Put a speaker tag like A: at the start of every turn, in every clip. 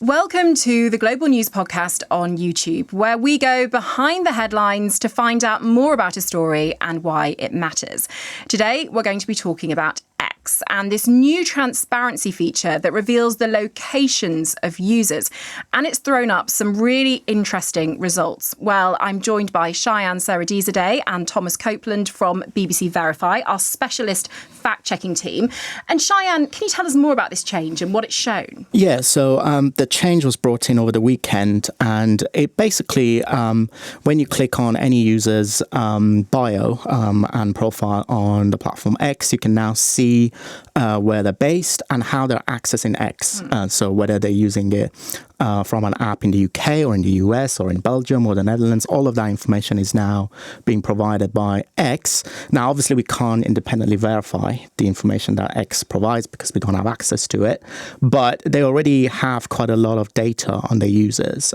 A: Welcome to the Global News Podcast on YouTube, where we go behind the headlines to find out more about a story and why it matters. Today, we're going to be talking about X and this new transparency feature that reveals the locations of users. And it's thrown up some really interesting results. Well, I'm joined by Shayan, Sardarizadeh and Thomas Copeland from BBC Verify, our specialist fact-checking team. And Shayan, can you tell us more about this change and what it's shown?
B: Yeah, so the change was brought in over the weekend, and it basically, when you click on any user's bio and profile on the platform X, you can now see where they're based and how they're accessing X. So whether they're using it from an app in the UK or in the US or in Belgium or the Netherlands, all of that information is now being provided by X. Now, obviously, we can't independently verify the information that X provides because we don't have access to it, but they already have quite a lot of data on their users,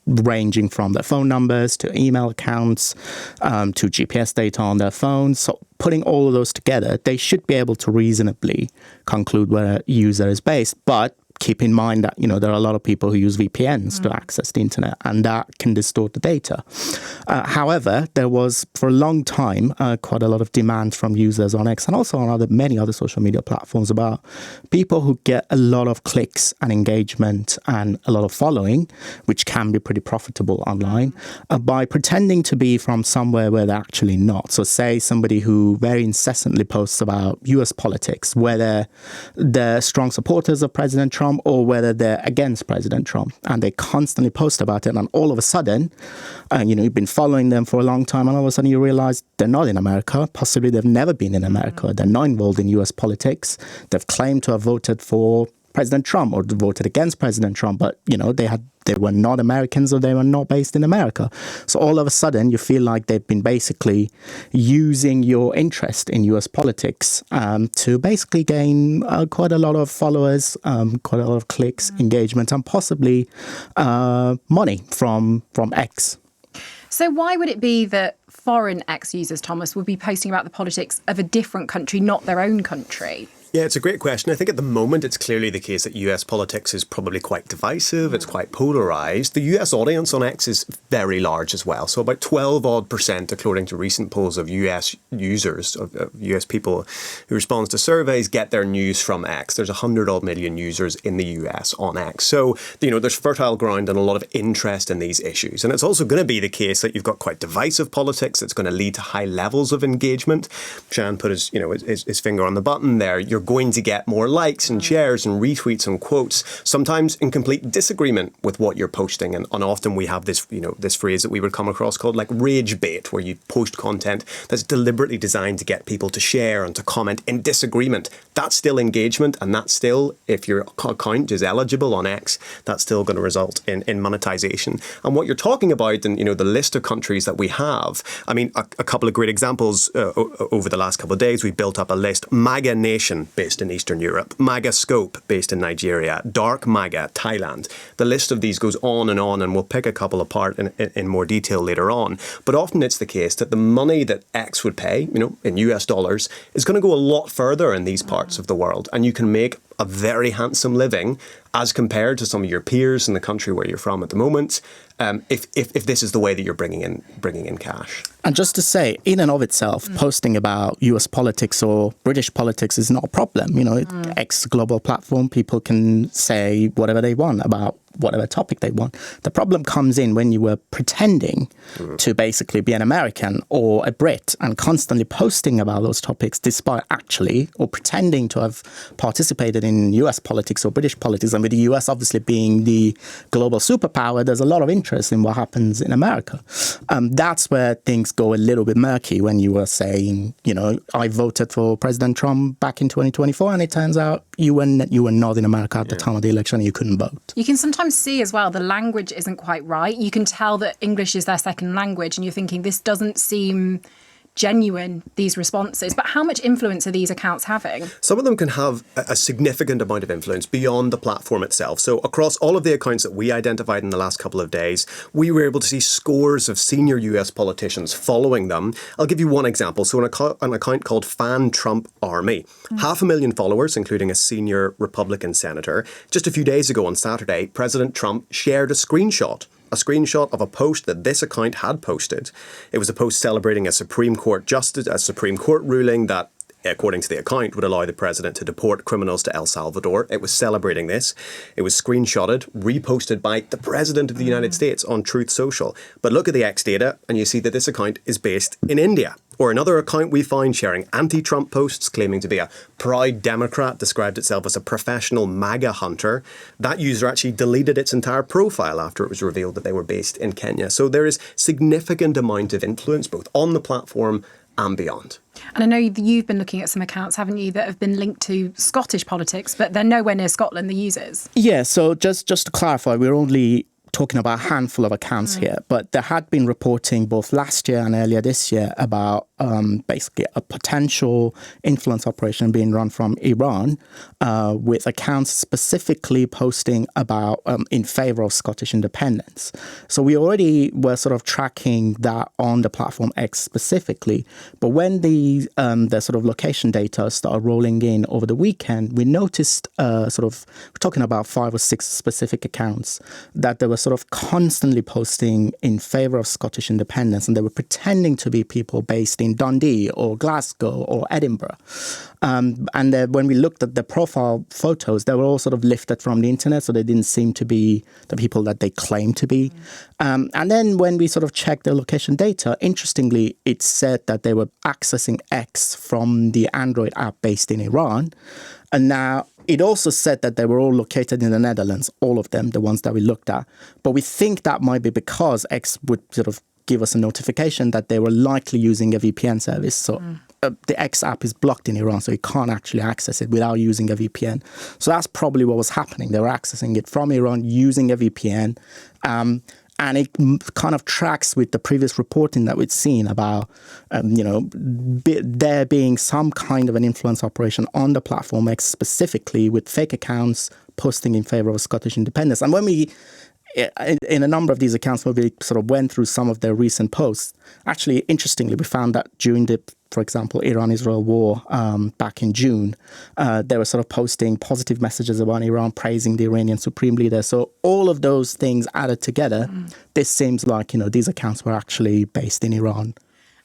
B: ranging from their phone numbers to email accounts to GPS data on their phones. So putting all of those together, they should be able to reasonably conclude where a user is based. But keep in mind that, there are a lot of people who use VPNs to access the internet, and that can distort the data. However, there was, for a long time, quite a lot of demand from users on X and also on many other social media platforms about people who get a lot of clicks and engagement and a lot of following, which can be pretty profitable online, by pretending to be from somewhere where they're actually not. So say somebody who very incessantly posts about US politics, whether they're strong supporters of President Trump or whether they're against President Trump, and they constantly post about it, and all of a sudden, you've been following them for a long time, and all of a sudden you realize they're not in America. Possibly they've never been in America. They're not involved in US politics. They've claimed to have voted for President Trump or voted against President Trump, but they were not Americans or they were not based in America. So all of a sudden you feel like they've been basically using your interest in US politics to basically gain quite a lot of followers, quite a lot of clicks, engagement, and possibly money from X.
A: So why would it be that foreign X users, Thomas, would be posting about the politics of a different country, not their own country?
C: Yeah, it's a great question. I think at the moment it's clearly the case that US politics is probably quite divisive. It's quite polarised. The US audience on X is very large as well. So about 12% according to recent polls of US users, of US people who respond to surveys, get their news from X. There's 100 million users in the US on X. So, there's fertile ground and a lot of interest in these issues. And it's also going to be the case that you've got quite divisive politics. It's going to lead to high levels of engagement. Shayan put his finger on the button there. You're going to get more likes and shares and retweets and quotes, sometimes in complete disagreement with what you're posting. And often we have this, this phrase that we would come across called like rage bait, where you post content that's deliberately designed to get people to share and to comment in disagreement. That's still engagement, and that's still, if your account is eligible on X, that's still going to result in monetization. And what you're talking about, and the list of countries that we have, I mean, a couple of great examples over the last couple of days. We built up a list: MAGA Nation, based in Eastern Europe; MAGA Scope, based in Nigeria; Dark MAGA, Thailand. The list of these goes on, and we'll pick a couple apart in more detail later on. But often it's the case that the money that X would pay, in US dollars, is going to go a lot further in these parts of the world, and you can make a very handsome living as compared to some of your peers in the country where you're from at the moment, if this is the way that you're bringing in cash.
B: And just to say, in and of itself, posting about US politics or British politics is not a problem. X global platform, people can say whatever they want about whatever topic they want. The problem comes in when you were pretending to basically be an American or a Brit and constantly posting about those topics despite actually or pretending to have participated in US politics or British politics. And with the US obviously being the global superpower, there's a lot of interest in what happens in America. That's where things go a little bit murky when you were saying, I voted for President Trump back in 2024, and it turns out you were not in America at the time of the election and you couldn't vote.
A: You can sometimes see as well the language isn't quite right. You can tell that English is their second language and you're thinking this doesn't seem genuine these responses. But how much influence are these accounts having?
C: Some of them can have a significant amount of influence beyond the platform itself. So across all of the accounts that we identified in the last couple of days, we were able to see scores of senior US politicians following them. I'll give you one example. So an account called Fan Trump Army, 500,000 followers, including a senior Republican senator. Just a few days ago on Saturday, President Trump shared a screenshot of a post that this account had posted. It was a post celebrating a Supreme Court ruling that, according to the account, would allow the president to deport criminals to El Salvador. It was celebrating this. It was screenshotted, reposted by the President of the United States on Truth Social. But look at the X data and you see that this account is based in India. Or another account we find sharing anti-Trump posts, claiming to be a proud Democrat, described itself as a professional MAGA hunter. That user actually deleted its entire profile after it was revealed that they were based in Kenya. So there is significant amount of influence both on the platform and beyond.
A: And I know you've been looking at some accounts, haven't you, that have been linked to Scottish politics, but they're nowhere near Scotland, the users.
B: Yeah, so just to clarify, we're only talking about a handful of accounts here, but there had been reporting both last year and earlier this year about basically a potential influence operation being run from Iran with accounts specifically posting about in favour of Scottish independence. So we already were sort of tracking that on the platform X specifically, but when the sort of location data started rolling in over the weekend, we noticed we're talking about 5 or 6 specific accounts that they were sort of constantly posting in favour of Scottish independence, and they were pretending to be people based in Dundee or Glasgow or Edinburgh. When we looked at the profile photos, they were all sort of lifted from the internet, so they didn't seem to be the people that they claimed to be. And then when we sort of checked their location data, interestingly, it said that they were accessing X from the Android app based in Iran. And now it also said that they were all located in the Netherlands, all of them, the ones that we looked at. But we think that might be because X would sort of give us a notification that they were likely using a VPN service. So the X app is blocked in Iran, so you can't actually access it without using a VPN. So that's probably what was happening. They were accessing it from Iran using a VPN. And it kind of tracks with the previous reporting that we'd seen about, there being some kind of an influence operation on the platform X specifically with fake accounts posting in favour of Scottish independence. And when we, in a number of these accounts, where we sort of went through some of their recent posts, actually, interestingly, we found that during the, for example, Iran-Israel war back in June, they were sort of posting positive messages about Iran, praising the Iranian supreme leader. So all of those things added together, this seems like, these accounts were actually based in Iran.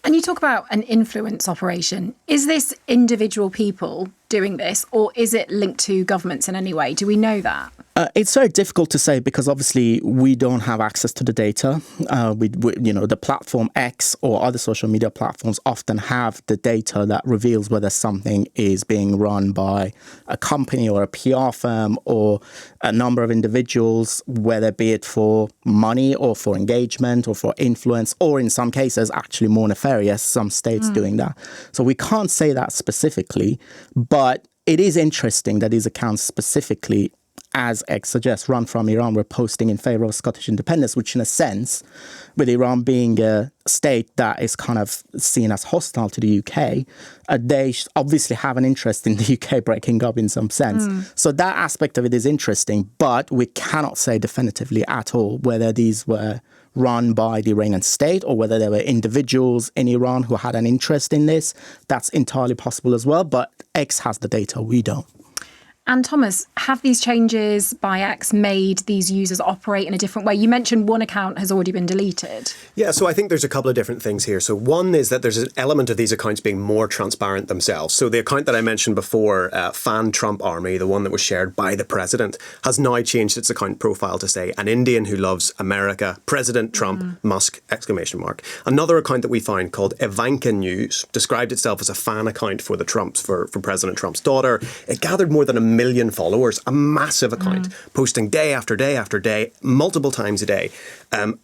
A: And you talk about an influence operation. Is this individual people doing this, or is it linked to governments in any way? Do we know that?
B: It's very difficult to say because obviously we don't have access to the data. The platform X or other social media platforms often have the data that reveals whether something is being run by a company or a PR firm or a number of individuals, whether be it for money or for engagement or for influence, or in some cases actually more nefarious, some states doing that. So we can't say that specifically, but it is interesting that these accounts specifically, as X suggests, run from Iran, were posting in favour of Scottish independence, which in a sense, with Iran being a state that is kind of seen as hostile to the UK, they obviously have an interest in the UK breaking up in some sense. So that aspect of it is interesting, but we cannot say definitively at all whether these were run by the Iranian state or whether there were individuals in Iran who had an interest in this. That's entirely possible as well, but X has the data, we don't.
A: And Thomas, have these changes by X made these users operate in a different way? You mentioned one account has already been deleted.
C: Yeah, so I think there's a couple of different things here. So one is that there's an element of these accounts being more transparent themselves. So the account that I mentioned before, Fan Trump Army, the one that was shared by the president, has now changed its account profile to say, an Indian who loves America, President Trump, Musk, ! Another account that we found called Ivanka News described itself as a fan account for the Trumps, for President Trump's daughter. It gathered more than 1 million followers, a massive account, posting day after day after day, multiple times a day,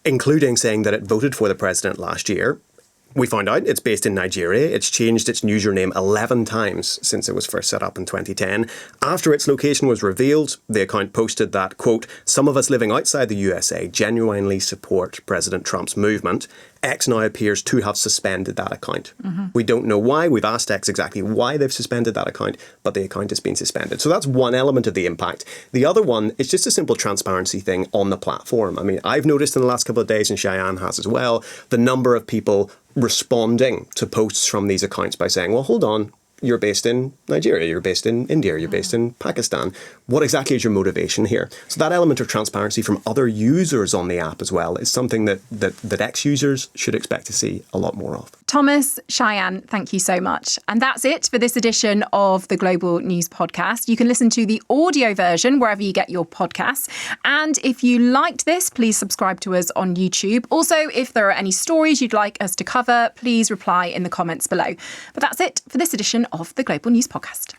C: including saying that it voted for the president last year. We found out it's based in Nigeria. It's changed its username 11 times since it was first set up in 2010. After its location was revealed, the account posted that, quote, "Some of us living outside the USA genuinely support President Trump's movement. X now appears to have suspended that account." We don't know why. We've asked X exactly why they've suspended that account, but the account has been suspended. So that's one element of the impact. The other one is just a simple transparency thing on the platform. I mean, I've noticed in the last couple of days, and Shayan has as well, the number of people responding to posts from these accounts by saying, well, hold on, you're based in Nigeria, you're based in India, you're based in Pakistan. What exactly is your motivation here? So that element of transparency from other users on the app as well is something that X users should expect to see a lot more of.
A: Thomas, Shayan, thank you so much. And that's it for this edition of the Global News Podcast. You can listen to the audio version wherever you get your podcasts. And if you liked this, please subscribe to us on YouTube. Also, if there are any stories you'd like us to cover, please reply in the comments below. But that's it for this edition of the Global News Podcast.